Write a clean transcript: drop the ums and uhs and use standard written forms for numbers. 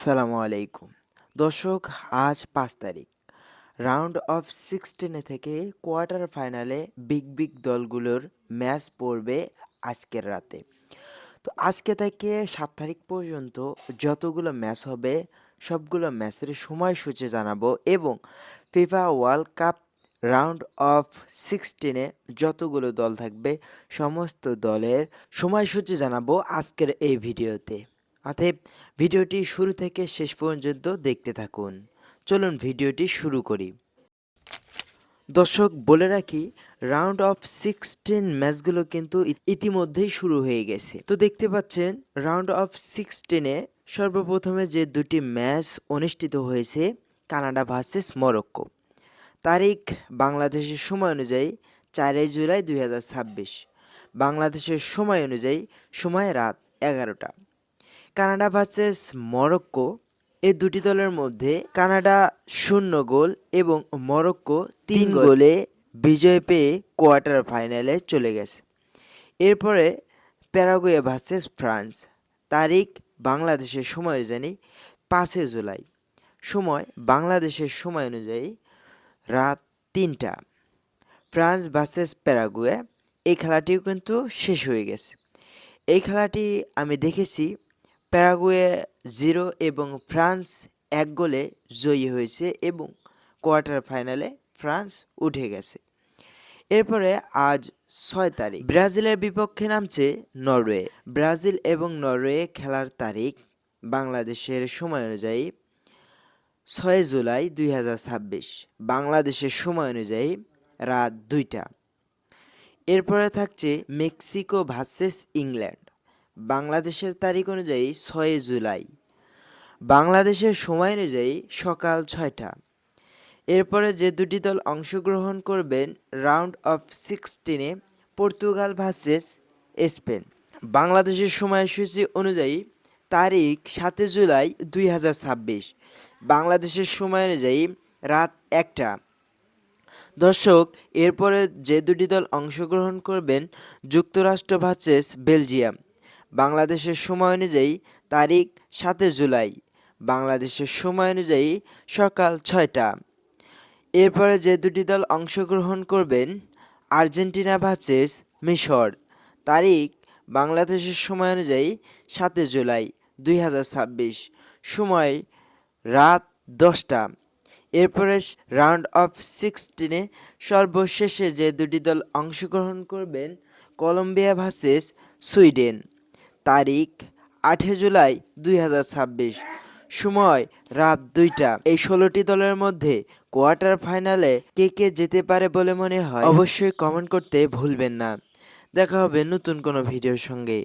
আসসালামু আলাইকুম। দর্শক, আজ ৫ তারিখ। রাউন্ড অফ 16 থেকে কোয়ার্টার ফাইনালে বিগ দলগুলোর ম্যাচ পড়বে আজকের রাতে। তো আজকে থেকে ৭ তারিখ পর্যন্ত যতগুলো ম্যাচ হবে সবগুলো ম্যাচের সময়সূচি জানাবো এবং FIFA World Cup round of 16-এ যতগুলো দল থাকবে সমস্ত দলের সময়সূচি জানাবো আজকের এই ভিডিওতে। অতএব ভিডিওটি শুরু থেকে শেষ পর্যন্ত দেখতে থাকুন। চলুন ভিডিওটি শুরু করি। দর্শক, বলে রাখি, রাউন্ড অফ 16 ম্যাচগুলো কিন্তু ইতিমধ্যেই শুরু হয়ে গেছে। তো দেখতে পাচ্ছেন রাউন্ড অফ 16-এ সর্বপ্রথমে যে দুটি ম্যাচ অনুষ্ঠিত হয়েছে, কানাডা ভার্সেস মরক্কো। তারিখ বাংলাদেশের সময় অনুযায়ী 4 জুলাই 2026। বাংলাদেশের সময় অনুযায়ী সময় রাত 11টা। কানাডা ভার্সেস মরক্কো, এই দুটি দলের মধ্যে কানাডা 0 গোল এবং মরক্কো 3 গোলে বিজয় পেয়ে কোয়ার্টার ফাইনালে চলে গেছে। এরপরে প্যারাগুয়ে ভার্সেস ফ্রান্স। তারিখ বাংলাদেশের সময় অনুযায়ী 5 জুলাই। সময় বাংলাদেশের সময় অনুযায়ী রাত 3টা। ফ্রান্স ভার্সেস প্যারাগুয়ে, এই খেলাটিও কিন্তু শেষ হয়ে গেছে। এই খেলাটি আমি দেখেছি। প্যারাগুয়ে 0 এবং ফ্রান্স 1 গোলে জয়ী হয়েছে এবং কোয়ার্টার ফাইনালে ফ্রান্স উঠে গেছে। এরপরে আজ 6 তারিখ ব্রাজিলের বিপক্ষে নামছে নরওয়ে। ব্রাজিল এবং নরওয়ে খেলার তারিখ বাংলাদেশের সময় অনুযায়ী 6 জুলাই 2026। বাংলাদেশের সময় অনুযায়ী রাত 2টা। এরপরে থাকছে মেক্সিকো ভার্সেস ইংল্যান্ড। বাংলাদেশের তারিখ অনুযায়ী 6 জুলাই। বাংলাদেশের সময় অনুযায়ী সকাল 6টা। এরপরে যে দুটি দল অংশগ্রহণ করবেন রাউন্ড অফ 16-এ, পর্তুগাল ভার্সেস স্পেন। বাংলাদেশের সময়সূচি অনুযায়ী তারিখ 7 জুলাই 2026। বাংলাদেশের সময় অনুযায়ী রাত 1টা। দর্শক, এরপরে যে দুটি দল অংশগ্রহণ করবেন যুক্তরাষ্ট্র ভার্সেস বেলজিয়াম। বাংলাদেশের সময় অনুযায়ী তারিখ 7 জুলাই। বাংলাদেশের সময় অনুযায়ী সকাল 6টা। এরপরে যে দুটি দল অংশগ্রহণ করবেন আর্জেন্টিনা ভার্সেস মিশর। তারিখ বাংলাদেশের সময় অনুযায়ী 7 জুলাই 2026। সময় রাত 10টা। এরপরে রাউন্ড অফ 16-এ সর্বশেষে যে দুটি দল অংশগ্রহণ করবেন কলম্বিয়া ভার্সেস সুইডেন। তারিখ 8 জুলাই 2026। সময় রাত 2টা। এই 16টি দলের মধ্যে কোয়ার্টার ফাইনালে কে যেতে পারে বলে মনে হয় অবশ্যই কমেন্ট করতে ভুলবেন না। দেখা হবে নতুন কোনো ভিডিওর সঙ্গে।